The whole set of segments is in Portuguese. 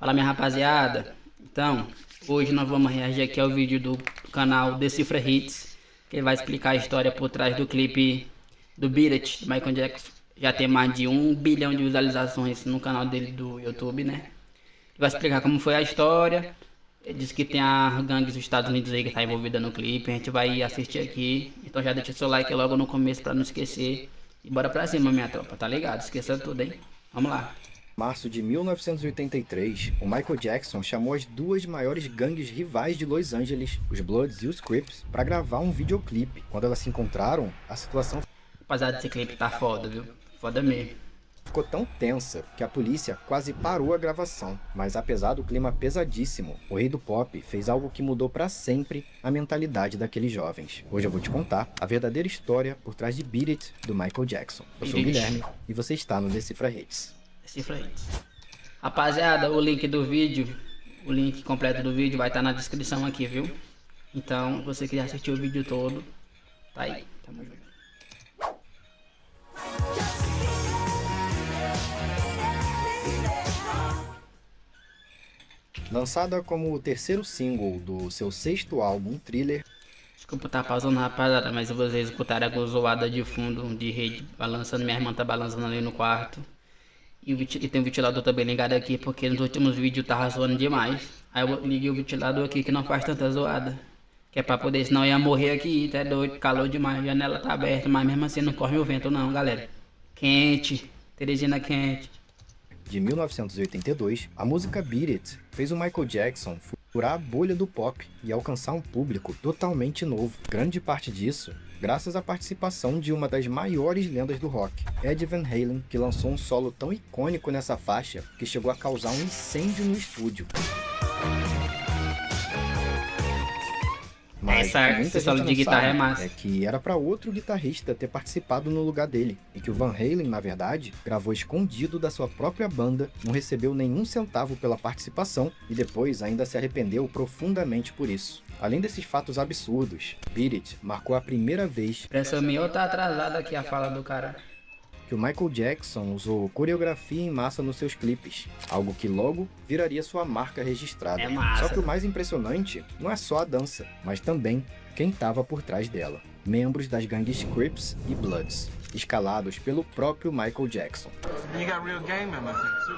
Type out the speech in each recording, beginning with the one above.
Fala, minha rapaziada. Então, hoje nós vamos reagir aqui ao vídeo do canal Decifra Hits, que ele vai explicar a história por trás do clipe do Beat It, do Michael Jackson. Já tem mais de 1 bilhão de visualizações no canal dele do YouTube, né? Ele vai explicar como foi a história. Ele disse que tem a gangue dos Estados Unidos aí que tá envolvida no clipe. A gente vai assistir aqui. Então já deixa seu like logo no começo pra não esquecer. E bora pra cima, minha tropa, tá ligado? Esqueça tudo, hein? Vamos lá. Março de 1983, o Michael Jackson chamou as duas maiores gangues rivais de Los Angeles, os Bloods e os Crips, para gravar um videoclipe. Quando elas se encontraram, a situação Rapaziada, esse clipe tá foda, viu? Foda mesmo. ficou tão tensa que a polícia quase parou a gravação. Mas apesar do clima pesadíssimo, o rei do pop fez algo que mudou para sempre a mentalidade daqueles jovens. Hoje eu vou te contar a verdadeira história por trás de Beat It, do Michael Jackson. Eu sou o Guilherme e você está no Decifra Hits. Decifra Hits. Rapaziada, o link do vídeo, o link completo do vídeo vai estar na descrição aqui, viu? Então, se você quiser assistir o vídeo todo, tá aí. Tamo junto. Lançada como o terceiro single do seu sexto álbum, Thriller, Desculpa tá pausando, rapaziada, mas vocês escutaram alguma zoada de fundo de rede balançando. Minha irmã tá balançando ali no quarto. E tem um ventilador também ligado aqui, porque nos últimos vídeos tava zoando demais. Aí eu liguei o ventilador aqui que não faz tanta zoada. Que é pra poder, senão eu ia morrer aqui, tá doido, calor demais, a janela tá aberta, mas mesmo assim não corre o vento não, galera. Quente, Teresina quente. de 1982, a música Beat It fez o Michael Jackson furar a bolha do pop e alcançar um público totalmente novo. Grande parte disso graças à participação de uma das maiores lendas do rock, Eddie Van Halen, que lançou um solo tão icônico nessa faixa que chegou a causar um incêndio no estúdio. Mas Essa muita solo gente de não guitarra sabe é massa. é que era para outro guitarrista ter participado no lugar dele, e que o Van Halen, na verdade, gravou escondido da sua própria banda, não recebeu nenhum centavo pela participação e depois ainda se arrependeu profundamente por isso. Além desses fatos absurdos, Beat It marcou a primeira vez Pressão minha tá atrasada aqui a fala do cara. que o Michael Jackson usou coreografia em massa nos seus clipes, algo que logo viraria sua marca registrada. É massa. Só que o mais impressionante não é só a dança, mas também quem estava por trás dela. Membros das gangues Crips e Bloods, escalados pelo próprio Michael Jackson. You got real gang members too.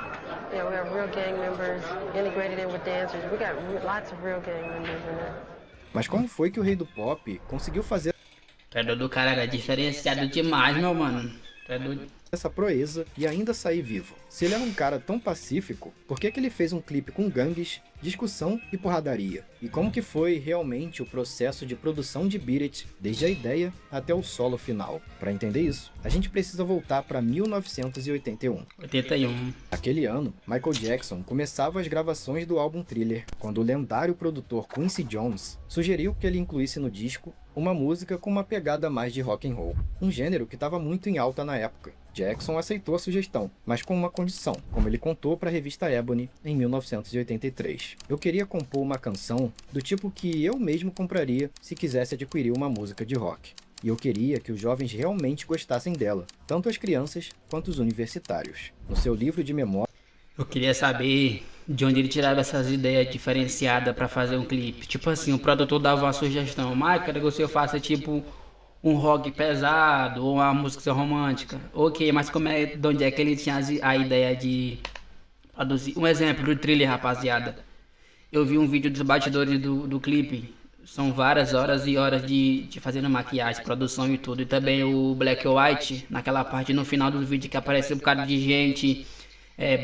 Yeah, we have real gang members integrated in with dancers. We got lots of real gang members in there. Mas como foi que o rei do pop conseguiu fazer O treinador do cara era diferenciado demais, meu mano. Tu é doido. essa proeza e ainda sair vivo? Se ele era um cara tão pacífico, por que ele fez um clipe com gangues, discussão e porradaria? E como que foi realmente o processo de produção de Beat It, desde a ideia até o solo final? Para entender isso, a gente precisa voltar para 1981. 81. Naquele ano, Michael Jackson começava as gravações do álbum Thriller, quando o lendário produtor Quincy Jones sugeriu que ele incluísse no disco uma música com uma pegada mais de rock and roll, um gênero que estava muito em alta na época. Jackson aceitou a sugestão, mas com uma condição, como ele contou para a revista Ebony em 1983. Eu queria compor uma canção do tipo que eu mesmo compraria se quisesse adquirir uma música de rock. E eu queria que os jovens realmente gostassem dela, tanto as crianças quanto os universitários. No seu livro de memória, Eu queria saber de onde ele tirava essas ideias diferenciadas pra fazer um clipe. Tipo assim, o produtor dava uma sugestão. Michael, quero que você faça tipo um rock pesado ou uma música romântica. Ok, mas de onde é que ele tinha a ideia de produzir? Um exemplo do Thriller, rapaziada. Eu vi um vídeo dos bastidores do clipe. São várias horas e horas de fazendo maquiagem, produção e tudo. E também o Black or White, naquela parte no final do vídeo que aparece um bocado de gente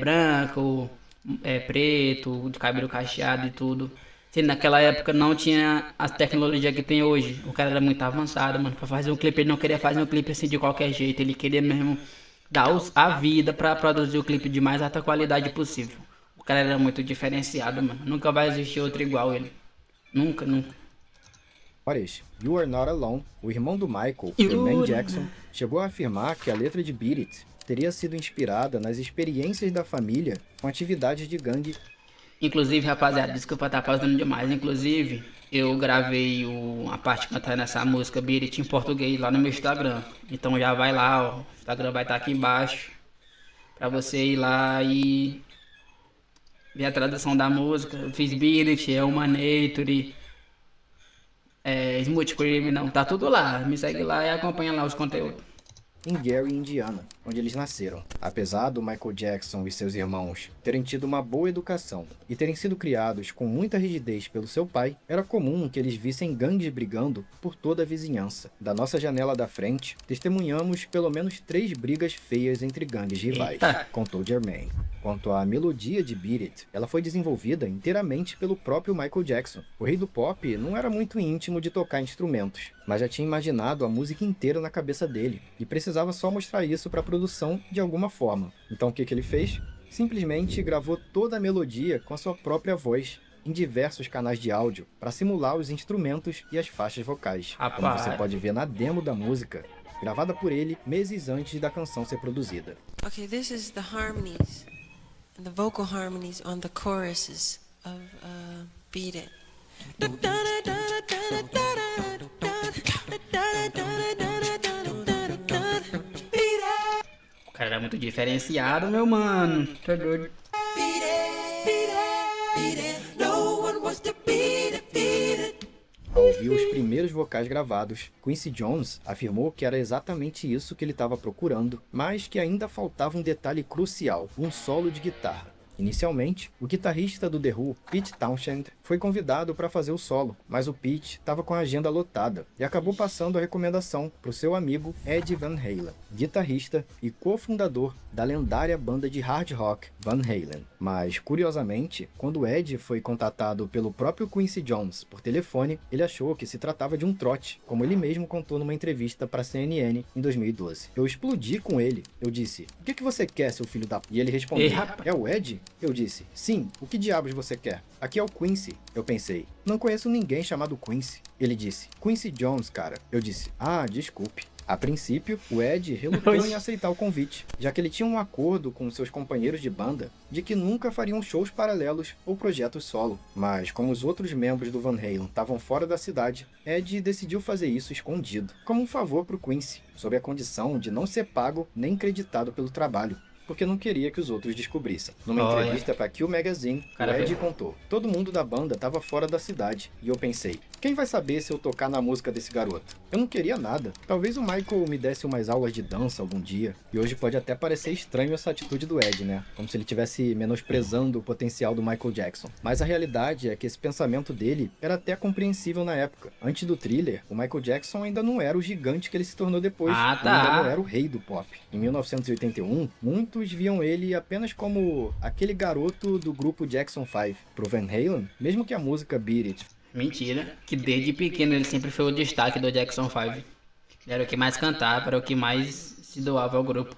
branco, preto, de cabelo cacheado e tudo. Se naquela época não tinha as tecnologias que tem hoje, o cara era muito avançado, mano. Pra fazer um clipe, ele não queria fazer um clipe assim de qualquer jeito, ele queria mesmo dar a vida pra produzir o clipe de mais alta qualidade possível. O cara era muito diferenciado, mano. Nunca vai existir outro igual ele. Nunca, nunca. You Are Not Alone, o irmão do Michael, Jermaine Jackson, chegou a afirmar que a letra de Beat It teria sido inspirada nas experiências da família com atividades de gangue. Inclusive, rapaziada, desculpa estar pausando demais. Inclusive, eu gravei a parte cantando essa música Beat It em português lá no meu Instagram. Então já vai lá, ó. O Instagram vai estar aqui embaixo. Pra você ir lá e Vi a tradução da música, fiz Beat It, Humanator, Smooth Criminal, tá tudo lá. Me segue lá e acompanha lá os conteúdos. Em Gary, Indiana, onde eles nasceram. Apesar do Michael Jackson e seus irmãos terem tido uma boa educação e terem sido criados com muita rigidez pelo seu pai, era comum que eles vissem gangues brigando por toda a vizinhança. Da nossa janela da frente, testemunhamos pelo menos 3 brigas feias entre gangues rivais, contou Jermaine. Quanto à melodia de Beat It, ela foi desenvolvida inteiramente pelo próprio Michael Jackson. O rei do pop não era muito íntimo de tocar instrumentos, mas já tinha imaginado a música inteira na cabeça dele e precisava só mostrar isso para a produção de alguma forma. Então o que ele fez? Simplesmente gravou toda a melodia com a sua própria voz em diversos canais de áudio para simular os instrumentos e as faixas vocais, como você pode ver na demo da música, gravada por ele meses antes da canção ser produzida. Okay, this is the harmonies. And the vocal harmonies on the choruses of Beat It. O cara era muito diferenciado, meu mano. Tá doido. Ao ouvir os primeiros vocais gravados, Quincy Jones afirmou que era exatamente isso que ele estava procurando, mas que ainda faltava um detalhe crucial, um solo de guitarra. Inicialmente, o guitarrista do The Who, Pete Townshend, foi convidado para fazer o solo, mas o Pete estava com a agenda lotada e acabou passando a recomendação para o seu amigo Eddie Van Halen, guitarrista e cofundador da lendária banda de hard rock Van Halen. Mas, curiosamente, quando Ed foi contatado pelo próprio Quincy Jones por telefone, ele achou que se tratava de um trote, como ele mesmo contou numa entrevista para a CNN em 2012. Eu explodi com ele. Eu disse, o que você quer, seu filho da... E ele respondeu, é o Ed? Eu disse, sim, o que diabos você quer? Aqui é o Quincy. Eu pensei, não conheço ninguém chamado Quincy. Ele disse, Quincy Jones, cara. Eu disse, desculpe. A princípio, o Ed relutou em aceitar o convite, já que ele tinha um acordo com seus companheiros de banda de que nunca fariam shows paralelos ou projetos solo. Mas, como os outros membros do Van Halen estavam fora da cidade, Ed decidiu fazer isso escondido, como um favor para o Quincy, sob a condição de não ser pago nem creditado pelo trabalho, porque não queria que os outros descobrissem. Numa entrevista para Q Magazine, o Ed contou, todo mundo da banda estava fora da cidade, e eu pensei, quem vai saber se eu tocar na música desse garoto? Eu não queria nada. Talvez o Michael me desse umas aulas de dança algum dia, e hoje pode até parecer estranho essa atitude do Ed, né? Como se ele estivesse menosprezando o potencial do Michael Jackson. Mas a realidade é que esse pensamento dele era até compreensível na época. Antes do Thriller, o Michael Jackson ainda não era o gigante que ele se tornou depois. Ainda não era o rei do pop. Em 1981, muitos viam ele apenas como aquele garoto do grupo Jackson 5. Pro Van Halen, mesmo que a música Beat It... Mentira, que desde pequeno ele sempre foi o destaque do Jackson 5. Ele era o que mais cantava, era o que mais se doava ao grupo.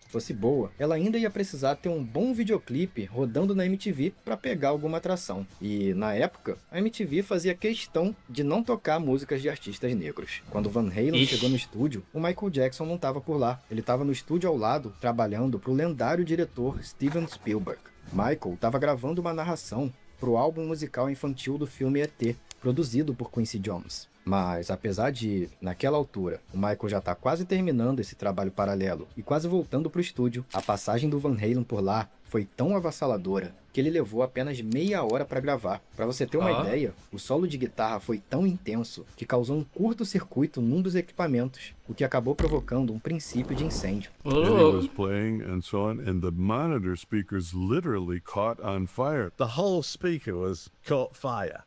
Fosse boa, ela ainda ia precisar ter um bom videoclipe rodando na MTV para pegar alguma atração. E, na época, a MTV fazia questão de não tocar músicas de artistas negros. Quando Van Halen chegou no estúdio, o Michael Jackson não estava por lá. Ele estava no estúdio ao lado, trabalhando para o lendário diretor Steven Spielberg. Michael estava gravando uma narração para o álbum musical infantil do filme E.T., produzido por Quincy Jones. Mas, apesar de, naquela altura, o Michael já tá quase terminando esse trabalho paralelo e quase voltando pro estúdio, a passagem do Van Halen por lá foi tão avassaladora que ele levou apenas meia hora para gravar. Para você ter uma ideia, o solo de guitarra foi tão intenso que causou um curto-circuito num dos equipamentos, o que acabou provocando um princípio de incêndio. And he was playing and so on, and the monitor speakers literally caught on fire. The whole speaker was caught fire.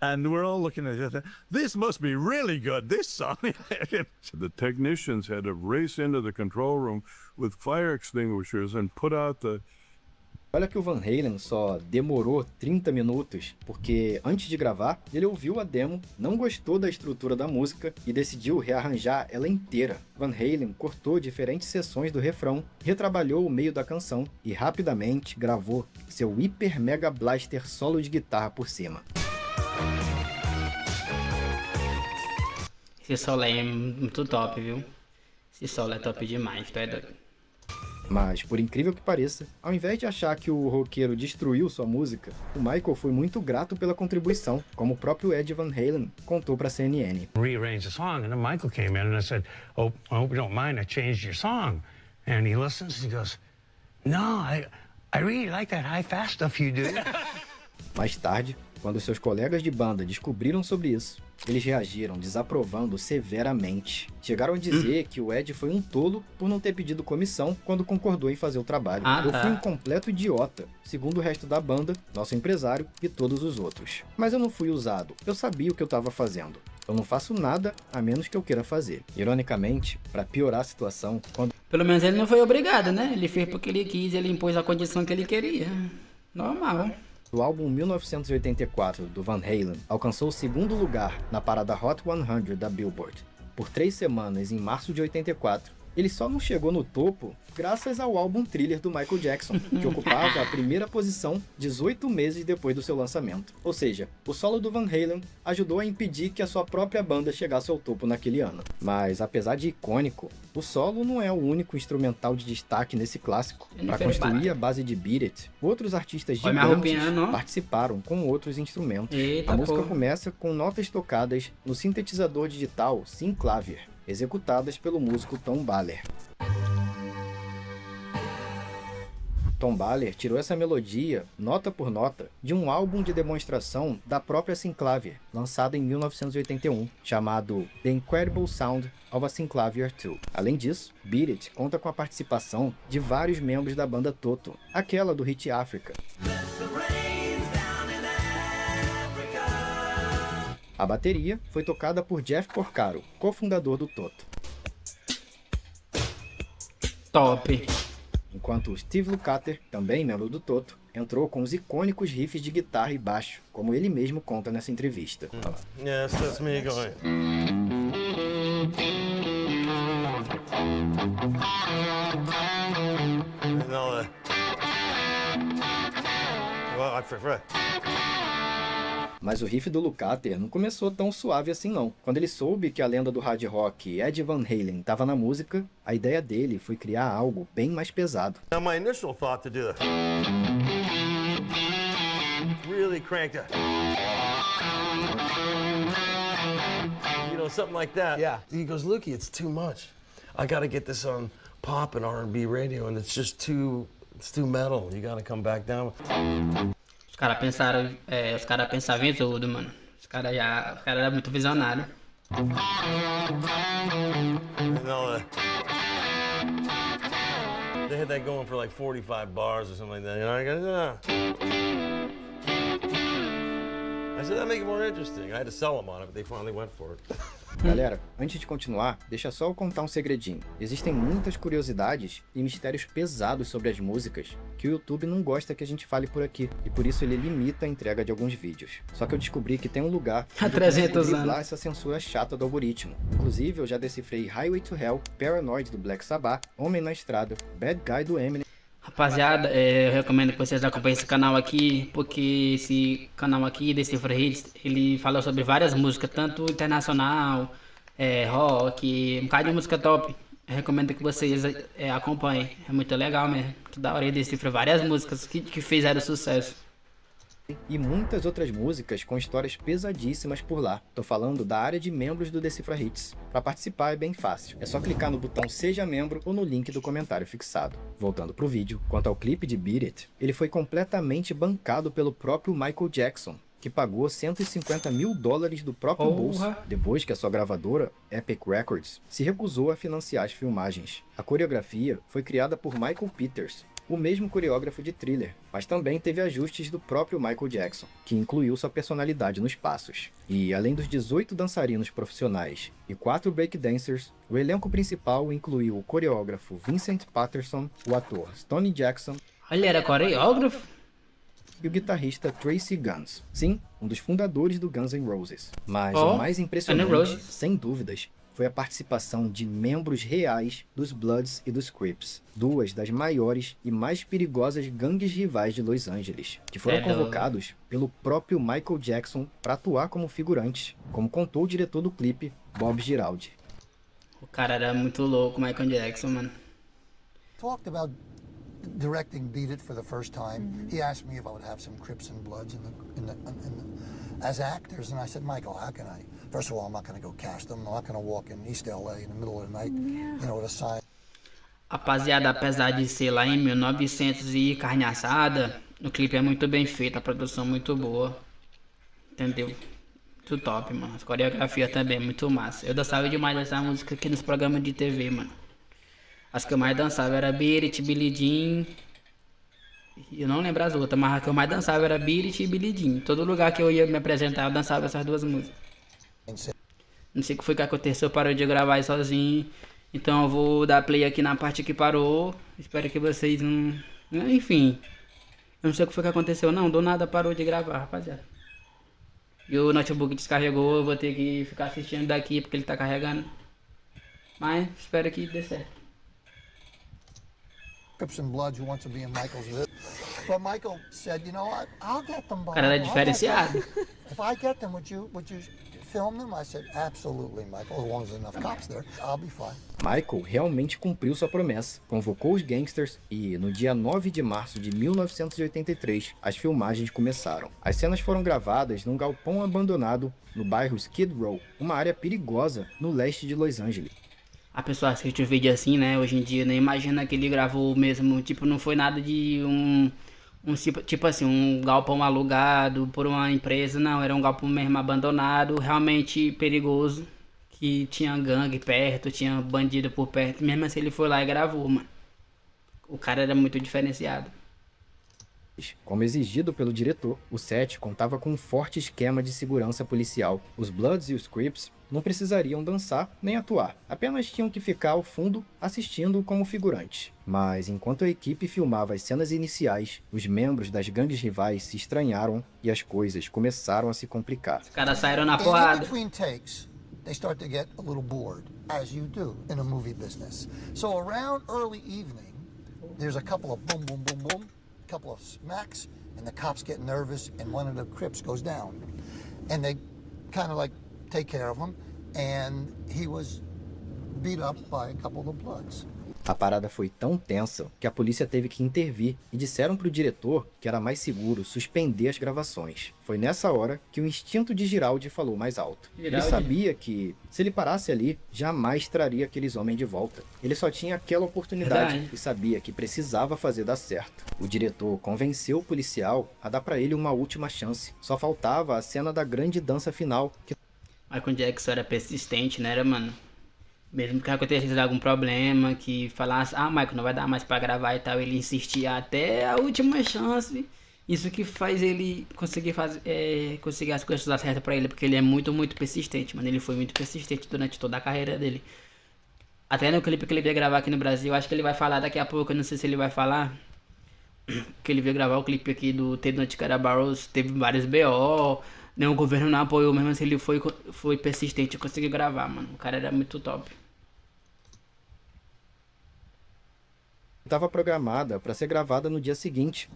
And we're all looking at it. This must be really good, this song. The technicians had to race into the control room with fire extinguishers and put out the... Olha que o Van Halen só demorou 30 minutos, porque antes de gravar, ele ouviu a demo, não gostou da estrutura da música e decidiu rearranjar ela inteira. Van Halen cortou diferentes seções do refrão, retrabalhou o meio da canção e rapidamente gravou seu hiper mega blaster solo de guitarra por cima. Esse solo aí é muito top, viu? Esse solo é top demais, tá doido? Mas, por incrível que pareça, ao invés de achar que o roqueiro destruiu sua música, o Michael foi muito grato pela contribuição, como o próprio Ed Van Halen contou para a CNN. Rearranged the song, and then Michael came in and I said, "Oh, I hope you don't mind, I changed your song." And he listens and he goes, "No, I really like that high fast stuff you do. Mais tarde, quando seus colegas de banda descobriram sobre isso, eles reagiram desaprovando severamente. Chegaram a dizer que o Ed foi um tolo por não ter pedido comissão quando concordou em fazer o trabalho. Eu fui um completo idiota, segundo o resto da banda, nosso empresário e todos os outros. Mas eu não fui usado, eu sabia o que eu estava fazendo. Eu não faço nada a menos que eu queira fazer. Ironicamente, para piorar a situação, quando... Pelo menos ele não foi obrigado, né? Ele fez porque ele quis, ele impôs a condição que ele queria. Normal. O álbum 1984 do Van Halen alcançou o segundo lugar na parada Hot 100 da Billboard. Por 3 semanas em março de 84, ele só não chegou no topo graças ao álbum Thriller do Michael Jackson, que ocupava a primeira posição 18 meses depois do seu lançamento. Ou seja, o solo do Van Halen ajudou a impedir que a sua própria banda chegasse ao topo naquele ano. Mas apesar de icônico, o solo não é o único instrumental de destaque nesse clássico. Para construir a base de Beat It, outros artistas gigantes participaram com outros instrumentos. A música começa com notas tocadas no sintetizador digital Synclavier, executadas pelo músico Tom Baller. Tom Baller tirou essa melodia, nota por nota, de um álbum de demonstração da própria Synclavier, lançado em 1981, chamado The Incredible Sound of a Synclavier 2. Além disso, Beat It conta com a participação de vários membros da banda Toto, aquela do hit Africa. A bateria foi tocada por Jeff Porcaro, cofundador do Toto. Top! Enquanto Steve Lukather, também membro do Toto, entrou com os icônicos riffs de guitarra e baixo, como ele mesmo conta nessa entrevista. Yes, that's me going. No, well, I prefer. Mas o riff do Lukather não começou tão suave assim não. Quando ele soube que a lenda do hard rock Ed Van Halen estava na música, a ideia dele foi criar algo bem mais pesado. Now my initial thought to do it really cranked it. You know, something like that. Yeah. He goes, Lukey, it's too much. I got to get this on pop and R&B radio, and it's just too metal. You got to come back down. Os caras pensavam em tudo, mano. Os caras eram muito visionários. They had that going for like 45 bars or something like that. You know, I said, that make it more interesting. I had to sell them on it, but they finally went for it. Galera, antes de continuar, deixa só eu contar um segredinho. Existem muitas curiosidades e mistérios pesados sobre as músicas que o YouTube não gosta que a gente fale por aqui, e por isso ele limita a entrega de alguns vídeos. Só que eu descobri que tem um lugar há 300 anos essa censura chata do algoritmo. Inclusive, eu já decifrei Highway to Hell, Paranoid do Black Sabbath, Homem na Estrada, Bad Guy do Eminem. Rapaziada, eu recomendo que vocês acompanhem esse canal aqui, porque esse canal aqui, Decifra Hits, ele fala sobre várias músicas, tanto internacional, rock, um bocado de música top. Eu recomendo que vocês acompanhem, é muito legal mesmo. Que da hora, ele decifra várias músicas que fizeram sucesso. E muitas outras músicas com histórias pesadíssimas por lá. Tô falando da área de membros do Decifra Hits. Para participar é bem fácil. É só clicar no botão Seja Membro ou no link do comentário fixado. Voltando pro vídeo, quanto ao clipe de Beat It, ele foi completamente bancado pelo próprio Michael Jackson, que pagou $150 mil do próprio bolso, depois que a sua gravadora, Epic Records, se recusou a financiar as filmagens. A coreografia foi criada por Michael Peters, o mesmo coreógrafo de Thriller, mas também teve ajustes do próprio Michael Jackson, que incluiu sua personalidade nos passos. E além dos 18 dançarinos profissionais e 4 breakdancers, o elenco principal incluiu o coreógrafo Vincent Patterson, o ator Stoney Jackson, ele era coreógrafo? E o guitarrista Tracy Guns, sim, um dos fundadores do Guns N' Roses. Mas o mais impressionante, sem dúvidas, foi a participação de membros reais dos Bloods e dos Crips, duas das maiores e mais perigosas gangues rivais de Los Angeles, que foram convocados pelo próprio Michael Jackson para atuar como figurantes, como contou o diretor do clipe, Bob Giraldi. O cara era muito louco, Michael Jackson, mano. Talked about directing Beat It for the first time. He asked me if I would have some Crips and Bloods as actors, and I said, Michael, how can I? First of all, I'm not going to go cast them. I'm not going to walk in East LA in the middle of the night, you know, with a sign. Rapaziada, apesar de ser lá em 1900 e carne assada, o clipe é muito bem feito, a produção muito boa. Entendeu? Muito top, mano. A coreografia também é muito massa. Eu dançava demais essa música aqui nos programas de TV, mano. As que eu mais dançava era Beat It, Billie Jean. Eu não lembro as outras, mas a que eu mais dançava era Beat It e Billie Jean. Todo lugar que eu ia me apresentar, eu dançava essas duas músicas. Não sei o que foi que aconteceu, parou de gravar aí sozinho. Então eu vou dar play aqui na parte que parou. Espero que vocês não... Enfim. Eu não sei o que foi que aconteceu não. Do nada parou de gravar, rapaziada. E o notebook descarregou. Eu vou ter que ficar assistindo daqui porque ele tá carregando. Mas espero que dê certo. Crips and Bloods who wants to be in Michael's video. But Michael said, you know what? I'll get them, Bob. O cara era diferenciado. If I get them, would you film them? I said, absolutely, Michael. As long as there's enough cops there, I'll be fine. Michael realmente cumpriu sua promessa, convocou os gangsters e, no dia 9 de março de 1983, as filmagens começaram. As cenas foram gravadas num galpão abandonado no bairro Skid Row, uma área perigosa no leste de Los Angeles. A pessoa assiste o vídeo assim, né? Hoje em dia, nem imagina que ele gravou mesmo. Tipo, não foi nada de tipo assim, um galpão alugado por uma empresa. Não, era um galpão mesmo abandonado, realmente perigoso. Que tinha gangue perto, tinha bandido por perto. Mesmo assim, ele foi lá e gravou, mano. O cara era muito diferenciado. Como exigido pelo diretor, o set contava com um forte esquema de segurança policial. Os Bloods e os Crips não precisariam dançar nem atuar, apenas tinham que ficar ao fundo assistindo como figurantes. Mas enquanto a equipe filmava as cenas iniciais, os membros das gangues rivais se estranharam e as coisas começaram a se complicar. Os caras saíram na porrada. They start to get a little bored, as you do in a movie business. So around early evening, there's a couple of boom, boom, boom, boom, a couple of smacks, and the cops get nervous, and one of the Crips goes down. And they kind of like take care of him, and he was beat up by a couple of the Bloods. A parada foi tão tensa que a polícia teve que intervir e disseram para o diretor que era mais seguro suspender as gravações. Foi nessa hora que o instinto de Giraldi falou mais alto. Ele sabia que, se ele parasse ali, jamais traria aqueles homens de volta. Ele só tinha aquela oportunidade e sabia que precisava fazer dar certo. O diretor convenceu o policial a dar para ele uma última chance. Só faltava a cena da grande dança final. Michael Jackson era persistente, né, era, mano? Mesmo que acontecesse algum problema, que falasse, Michael, não vai dar mais pra gravar e tal, ele insistia até a última chance. Isso que faz ele conseguir conseguir as coisas dar certo pra ele, porque ele é muito, muito persistente, mano. Ele foi muito persistente durante toda a carreira dele. Até no clipe que ele veio gravar aqui no Brasil, acho que ele vai falar daqui a pouco, eu não sei se ele vai falar. Que ele veio gravar o clipe aqui do Ted Nottingham Barrows, teve vários BO, o governo não apoiou, mesmo assim ele foi persistente e conseguiu gravar, mano. O cara era muito top. Estava programada para ser gravada no dia seguinte,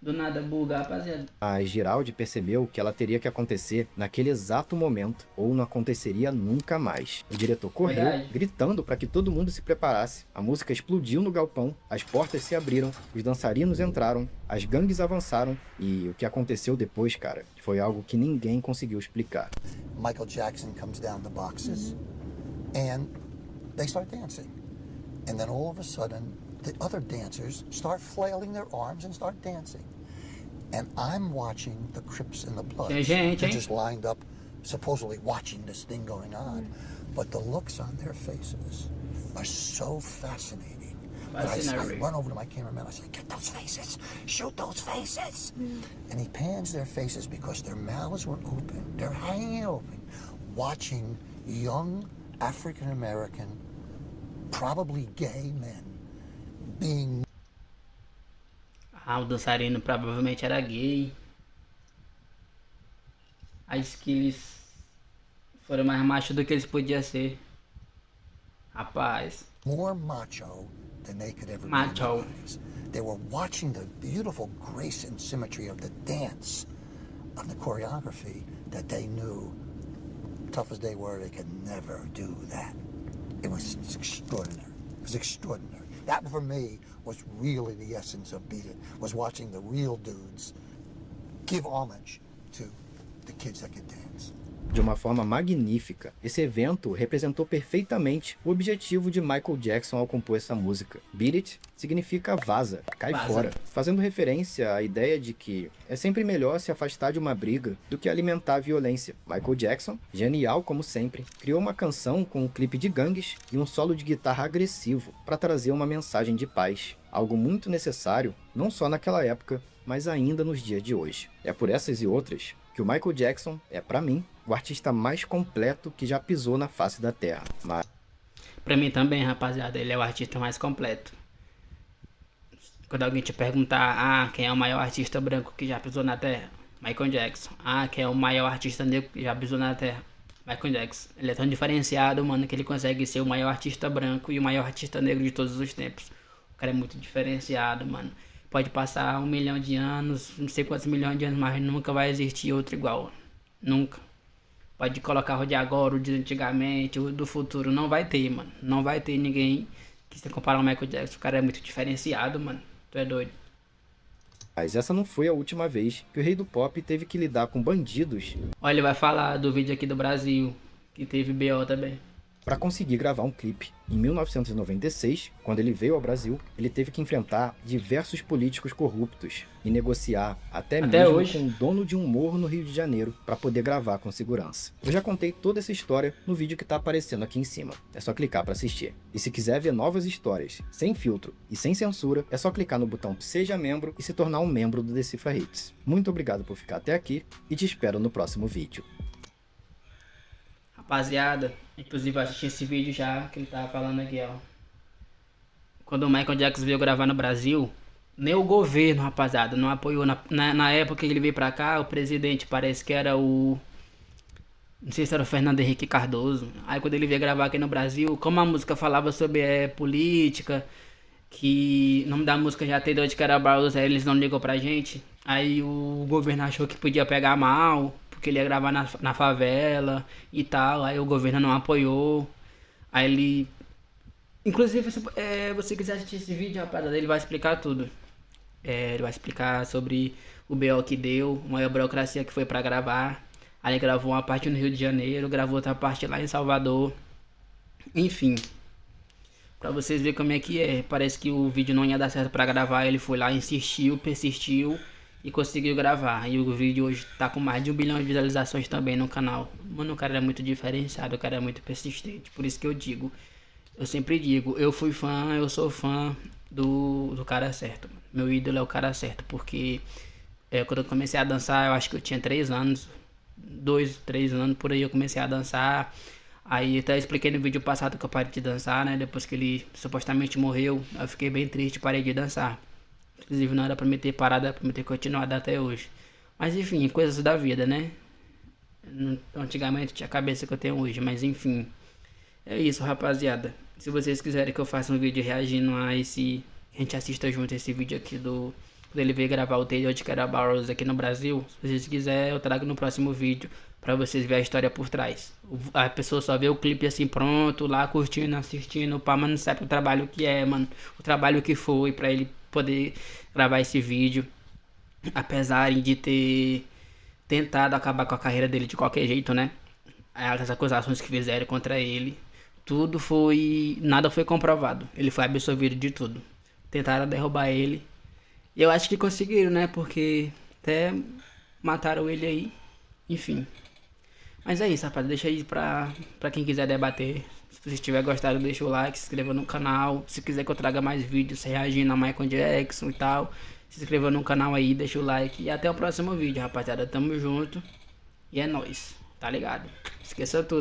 Do nada buga, rapaziada. Mas Giraldi percebeu que ela teria que acontecer naquele exato momento, ou não aconteceria nunca mais. O diretor correu, gritando para que todo mundo se preparasse. A música explodiu no galpão, as portas se abriram, os dançarinos entraram, as gangues avançaram, e o que aconteceu depois, cara, foi algo que ninguém conseguiu explicar. Michael Jackson comes down the boxes, and they start dancing. And then all of a sudden, the other dancers start flailing their arms and start dancing. And I'm watching the Crips and the Bloods. They're just lined up, supposedly watching this thing going on. But the looks on their faces are so fascinating. But I run over to my cameraman, I say, get those faces, shoot those faces. And he pans their faces because their mouths were open, they're hanging open, watching young African-American, probably gay men being... O dançarino provavelmente era gay. Acho que eles foram mais machos do que eles podiam ser. Rapaz. More macho than they could ever be in their lives. They were watching the beautiful grace and symmetry of the dance, of the choreography, that they knew, tough as they were, they could never do that. It was extraordinary. It was extraordinary. That, for me, was really the essence of Beat It, was watching the real dudes give homage to the kids that could dance. de uma forma magnífica. Esse evento representou perfeitamente o objetivo de Michael Jackson ao compor essa música. Beat It significa vaza, cai fora, fazendo referência à ideia de que é sempre melhor se afastar de uma briga do que alimentar a violência. Michael Jackson, genial como sempre, criou uma canção com um clipe de gangues e um solo de guitarra agressivo para trazer uma mensagem de paz, algo muito necessário não só naquela época, mas ainda nos dias de hoje. É por essas e outras que o Michael Jackson é, para mim, o artista mais completo que já pisou na face da Terra. Mas... Pra mim também, rapaziada, ele é o artista mais completo. Quando alguém te perguntar, quem é o maior artista branco que já pisou na Terra? Michael Jackson. Quem é o maior artista negro que já pisou na Terra? Michael Jackson. Ele é tão diferenciado, mano, que ele consegue ser o maior artista branco e o maior artista negro de todos os tempos. O cara é muito diferenciado, mano. Pode passar 1 milhão de anos, não sei quantos milhões de anos, mas nunca vai existir outro igual. Nunca. Pode colocar o de agora, o de antigamente, o do futuro. Não vai ter, mano. Não vai ter ninguém que se comparar ao Michael Jackson. O cara é muito diferenciado, mano. Tu é doido. Mas essa não foi a última vez que o rei do pop teve que lidar com bandidos. Olha, ele vai falar do vídeo aqui do Brasil, que teve BO também. Para conseguir gravar um clipe. Em 1996, quando ele veio ao Brasil, ele teve que enfrentar diversos políticos corruptos e negociar até mesmo hoje com o dono de um morro no Rio de Janeiro para poder gravar com segurança. Eu já contei toda essa história no vídeo que está aparecendo aqui em cima. É só clicar para assistir. E se quiser ver novas histórias, sem filtro e sem censura, é só clicar no botão Seja Membro e se tornar um membro do Decifra Hits. Muito obrigado por ficar até aqui e te espero no próximo vídeo. Rapaziada, inclusive eu assisti esse vídeo já que ele tava falando aqui, ó. Quando o Michael Jackson veio gravar no Brasil, nem o governo, rapaziada, não apoiou. Na época que ele veio pra cá, o presidente parece que era o... Não sei se era o Fernando Henrique Cardoso. Aí quando ele veio gravar aqui no Brasil, como a música falava sobre política, que o nome da música já tem de que era Barros, aí eles não ligou pra gente. Aí o governo achou que podia pegar mal, porque ele ia gravar na favela e tal. Aí o governo não apoiou. Aí ele... Inclusive, se você quiser assistir esse vídeo, rapaziada, ele vai explicar tudo. Ele vai explicar sobre o BO que deu, uma burocracia que foi pra gravar. Aí ele gravou uma parte no Rio de Janeiro, gravou outra parte lá em Salvador. Enfim, pra vocês verem como é que é. Parece que o vídeo não ia dar certo pra gravar. Ele foi lá, insistiu, persistiu e conseguiu gravar. E o vídeo hoje tá com mais de 1 bilhão de visualizações também no canal. Mano, o cara é muito diferenciado, o cara é muito persistente. Por isso que eu sempre digo, eu sou fã do cara certo. Meu ídolo é o cara certo, porque quando eu comecei a dançar, eu acho que eu tinha 3 anos, 2, 3 anos, por aí eu comecei a dançar. Aí até expliquei no vídeo passado que eu parei de dançar, né? Depois que ele supostamente morreu, eu fiquei bem triste e parei de dançar. Inclusive não era pra me ter parado, era pra me ter continuado até hoje. Mas enfim, coisas da vida, né? Antigamente tinha a cabeça que eu tenho hoje, mas enfim. É isso, rapaziada. Se vocês quiserem que eu faça um vídeo reagindo a esse... A gente assista junto esse vídeo aqui do... Quando ele veio gravar o Taylor de Cara Barrows aqui no Brasil. Se vocês quiserem, eu trago no próximo vídeo pra vocês verem a história por trás. A pessoa só vê o clipe assim pronto, lá curtindo, assistindo, pá, mas não sabe o trabalho que é, mano. O trabalho que foi pra ele poder gravar esse vídeo. Apesar de ter tentado acabar com a carreira dele de qualquer jeito, né? As acusações que fizeram contra ele, nada foi comprovado. Ele foi absolvido de tudo. Tentaram derrubar ele. E eu acho que conseguiram, né? Porque até mataram ele aí. Enfim. Mas é isso, rapaz. Deixa aí pra quem quiser debater. Se vocês tiverem gostado, deixa o like, se inscreva no canal. Se quiser que eu traga mais vídeos reagindo a Michael Jackson e tal, se inscreva no canal aí, deixa o like. E até o próximo vídeo, rapaziada. Tamo junto. E é nóis. Tá ligado? Esqueça tudo, hein?